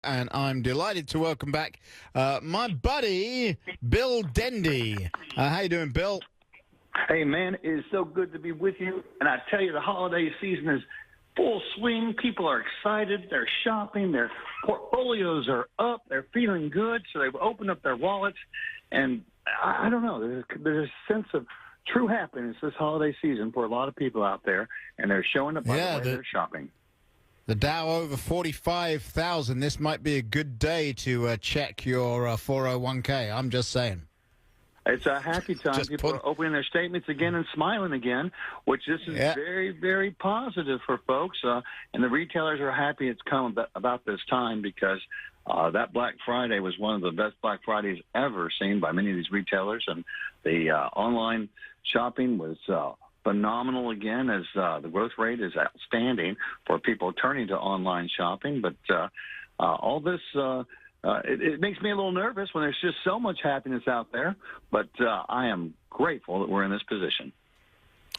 And I'm delighted to welcome back my buddy, Bill Dendy. How you doing, Bill? Hey, man, it is so good to be with you. And I tell you, the holiday season is full swing. People are excited. They're shopping. Their portfolios are up. They're feeling good. So they've opened up their wallets. And I don't know, there's a sense of true happiness this holiday season for a lot of people out there. And they're showing up by the way they're shopping. The Dow over 45,000. This might be a good day to check your 401k. I'm just saying. It's a happy time. People are opening their statements again and smiling again, which this is very, very positive for folks. And the retailers are happy it's come about this time because that Black Friday was one of the best Black Fridays ever seen by many of these retailers. And the online shopping was phenomenal again, as the growth rate is outstanding for people turning to online shopping. But all this, it makes me a little nervous when there's just so much happiness out there. But I am grateful that we're in this position.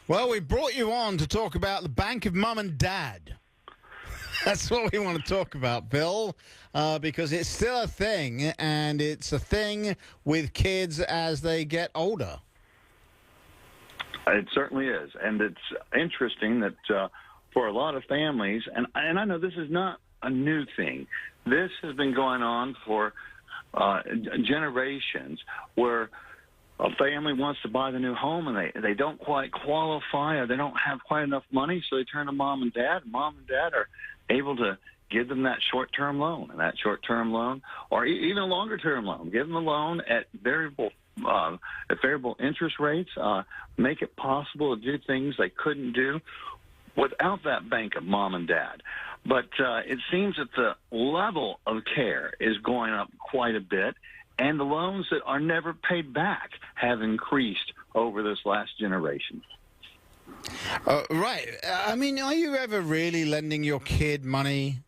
Well, we brought you on to talk about the Bank of Mum and Dad. That's what we want to talk about, Bill, because it's still a thing, and it's a thing with kids as they get older. It certainly is, and it's interesting that for a lot of families, and I know this is not a new thing. This has been going on for generations, where a family wants to buy the new home and they don't quite qualify, or they don't have quite enough money, so they turn to mom and dad. Mom and dad are able to give them that short-term loan, and that short-term loan, or even a longer-term loan, give them a loan at variable interest rates, make it possible to do things they couldn't do without that bank of mom and dad. But it seems that the level of care is going up quite a bit, and the loans that are never paid back have increased over this last generation. Right. I mean, are you ever really lending your kid money?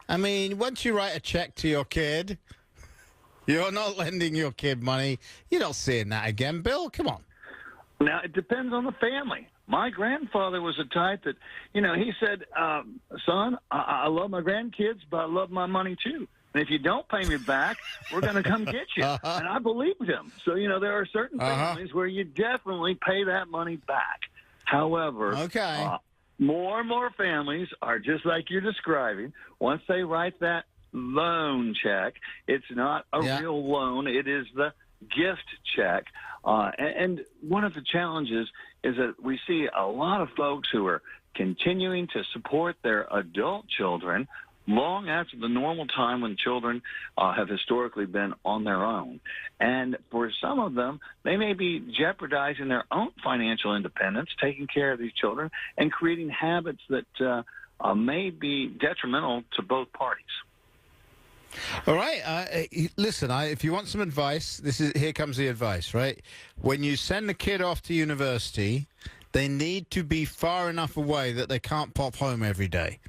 I mean, once you write a check to your kid, you're not lending your kid money. You're not seeing that again, Bill. Come on. Now, it depends on the family. My grandfather was the type that, he said, son, I love my grandkids, but I love my money too. And if you don't pay me back, we're going to come get you. And I believed him. So, there are certain families where you definitely pay that money back. However, more and more families are just like you're describing. Once they write that loan check, it's not a real loan. It is the gift check. And one of the challenges is that we see a lot of folks who are continuing to support their adult children long after the normal time when children have historically been on their own. And for some of them, they may be jeopardizing their own financial independence, taking care of these children, and creating habits that may be detrimental to both parties. All right. Listen, if you want some advice, here comes the advice, right? When you send the kid off to university, they need to be far enough away that they can't pop home every day.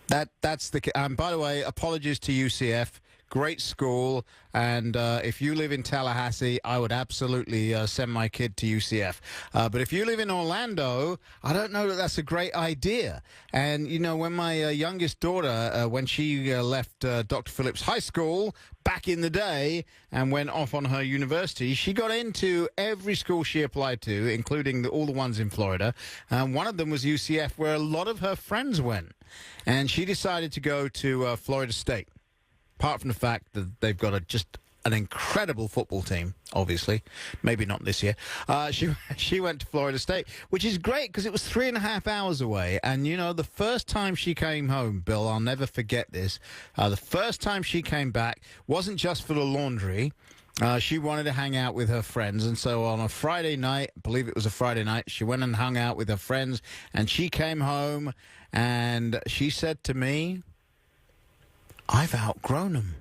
That's the. By the way, apologies to UCF. Great school, and if you live in Tallahassee, I would absolutely send my kid to UCF. But if you live in Orlando, I don't know that that's a great idea. And, when my youngest daughter, when she left Dr. Phillips High School back in the day and went off on her university, she got into every school she applied to, including all the ones in Florida. And one of them was UCF, where a lot of her friends went. And she decided to go to Florida State. Apart from the fact that they've got just an incredible football team, obviously. Maybe not this year. She went to Florida State, which is great because it was 3.5 hours away. And, the first time she came home, Bill, I'll never forget this. The first time she came back wasn't just for the laundry. She wanted to hang out with her friends. And so on a Friday night, I believe it was a Friday night, she went and hung out with her friends. And she came home and she said to me, I've outgrown them.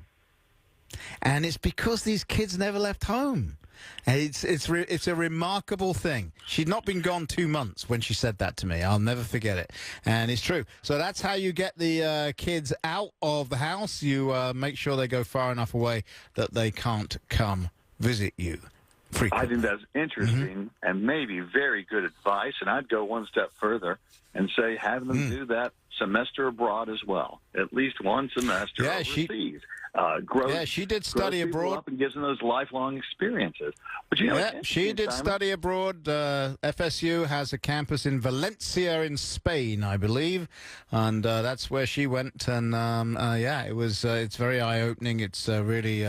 And it's because these kids never left home. And it's a remarkable thing. She'd not been gone 2 months when she said that to me. I'll never forget it. And it's true. So that's how you get the kids out of the house. You make sure they go far enough away that they can't come visit you. I think that's interesting and maybe very good advice. And I'd go one step further and say having them do that semester abroad as well, at least one semester overseas. She did study abroad. Up and gives them those lifelong experiences. But you know, she did study abroad. FSU has a campus in Valencia in Spain, I believe, and that's where she went. And it's very eye-opening. It's really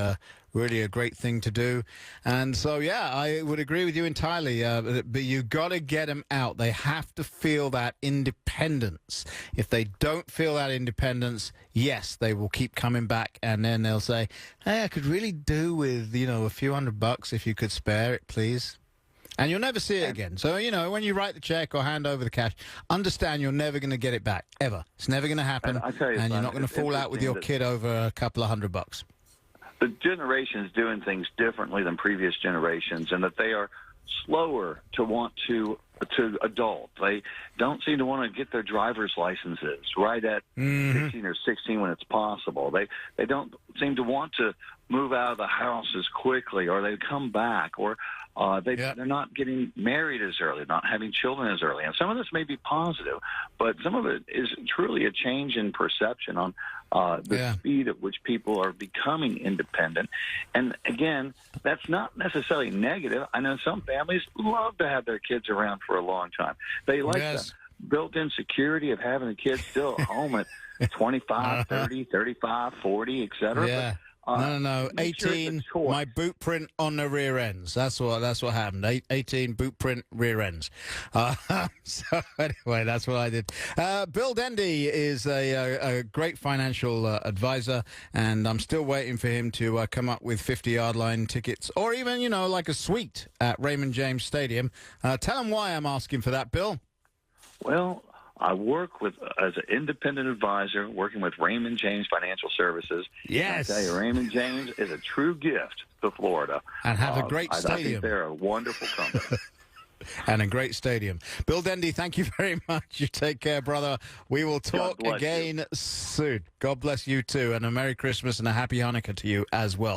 a great thing to do. And so, I would agree with you entirely. But you got to get them out. They have to feel that independence. If they don't feel that independence, yes, they will keep coming back. And then they'll say, hey, I could really do with, a few $100 if you could spare it, please. And you'll never see it again. So, when you write the check or hand over the cash, understand you're never going to get it back, ever. It's never going to happen. And you're not going to fall out with your kid over a couple of $100. The generation's doing things differently than previous generations, and that they are slower to want to adult. They don't seem to want to get their driver's licenses right at 15 or 16 when it's possible. They don't seem to want to move out of the house as quickly, or they come back, or they're not getting married as early, not having children as early. And some of this may be positive, but some of it is truly a change in perception on the speed at which people are becoming independent. And again, that's not necessarily negative. I know some families love to have their kids around for a long time. They like the built-in security of having the kids still at home at 25, 30, 35, 40, et cetera. Yeah. No. 18, my boot print on the rear ends. That's what happened. 18 boot print rear ends. So anyway, that's what I did. Bill Dendy is a great financial advisor, and I'm still waiting for him to come up with 50-yard line tickets, or even, like a suite at Raymond James Stadium. Tell him why I'm asking for that, Bill. Well, I work as an independent advisor, working with Raymond James Financial Services. Yes. I tell you, Raymond James is a true gift to Florida. And have a great stadium. I think they're a wonderful company. And a great stadium. Bill Dendy, thank you very much. You take care, brother. We will talk again soon. God bless you too, and a Merry Christmas and a Happy Hanukkah to you as well.